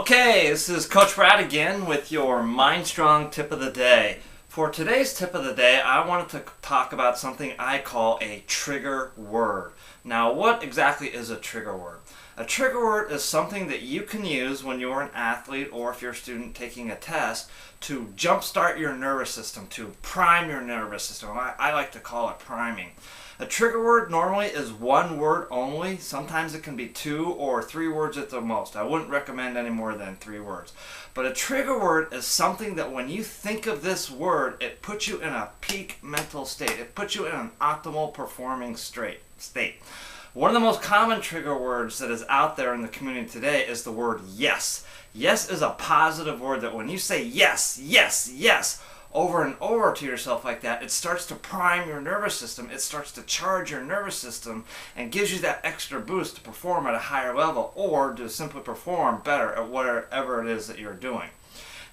Okay, this is Coach Brad again with your Mindstrong tip of the day. For today's tip of the day, I wanted to talk about something I call a trigger word. Now, what exactly is a trigger word? A trigger word is something that you can use when you're an athlete or if you're a student taking a test to jumpstart your nervous system, to prime your nervous system. I like to call it priming. A trigger word normally is one word only. Sometimes it can be 2 or 3 words at the most. I wouldn't recommend any more than 3 words. But a trigger word is something that when you think of this word, it puts you in a peak mental state. It puts you in an optimal performing state. One of the most common trigger words that is out there in the community today is the word yes. Yes is a positive word that when you say yes, yes, yes, over and over to yourself like that, it starts to prime your nervous system. It starts to charge your nervous system and gives you that extra boost to perform at a higher level or to simply perform better at whatever it is that you're doing.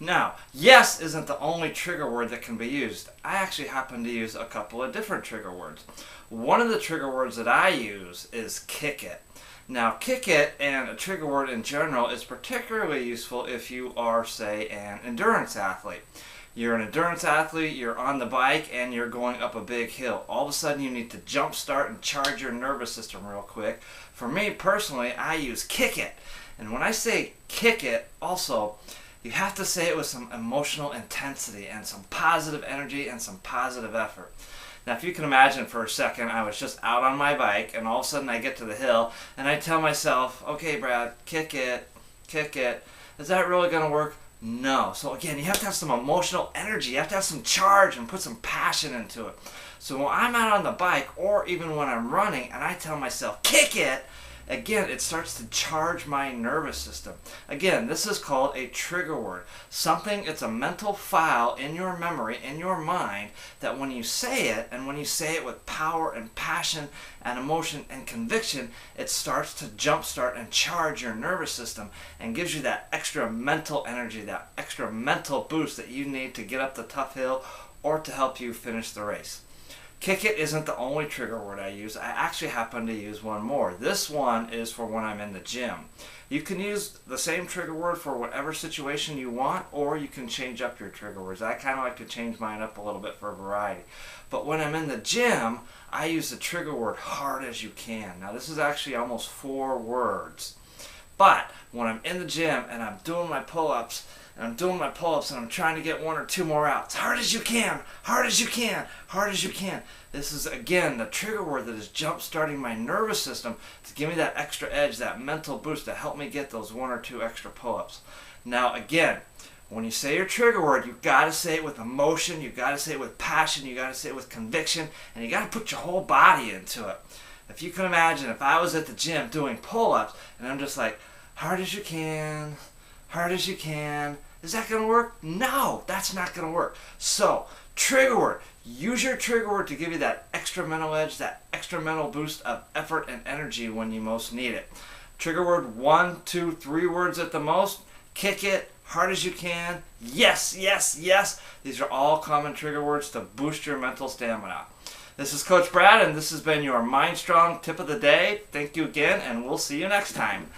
Now, yes isn't the only trigger word that can be used. I actually happen to use a couple of different trigger words. One of the trigger words that I use is kick it. Now, kick it and a trigger word in general is particularly useful if you are, say, an endurance athlete. You're an endurance athlete, you're on the bike, and you're going up a big hill. All of a sudden, you need to jump start and charge your nervous system real quick. For me, personally, I use kick it. And when I say kick it, also, you have to say it with some emotional intensity and some positive energy and some positive effort. Now, if you can imagine for a second, I was just out on my bike, and all of a sudden I get to the hill, and I tell myself, okay, Brad, kick it, kick it. Is that really going to work? No. So again, you have to have some emotional energy. You have to have some charge and put some passion into it. So when I'm out on the bike or even when I'm running and I tell myself, kick it, again, it starts to charge my nervous system. Again, this is called a trigger word. It's a mental file in your memory, in your mind, that when you say it, and when you say it with power and passion and emotion and conviction, it starts to jumpstart and charge your nervous system and gives you that extra mental energy, that extra mental boost that you need to get up the tough hill or to help you finish the race. Kick it isn't the only trigger word I use. I actually happen to use one more. This one is for when I'm in the gym. You can use the same trigger word for whatever situation you want, or you can change up your trigger words. I kind of like to change mine up a little bit for variety. But when I'm in the gym, I use the trigger word hard as you can. Now this is actually almost 4 words. But when I'm in the gym and I'm doing my pull-ups, and I'm trying to get 1 or 2 more out. As hard as you can, hard as you can, hard as you can. This is, again, the trigger word that is jump-starting my nervous system to give me that extra edge, that mental boost to help me get those 1 or 2 extra pull-ups. Now, again, when you say your trigger word, you've got to say it with emotion, you've got to say it with passion, you've got to say it with conviction, and you've got to put your whole body into it. If you can imagine, if I was at the gym doing pull-ups, and I'm just like, hard as you can, hard as you can. Is that going to work? No, that's not going to work. So, trigger word. Use your trigger word to give you that extra mental edge, that extra mental boost of effort and energy when you most need it. Trigger word 1, 2, 3 words at the most. Kick it, hard as you can. Yes, yes, yes. These are all common trigger words to boost your mental stamina. This is Coach Brad, and this has been your Mindstrong tip of the day. Thank you again, and we'll see you next time.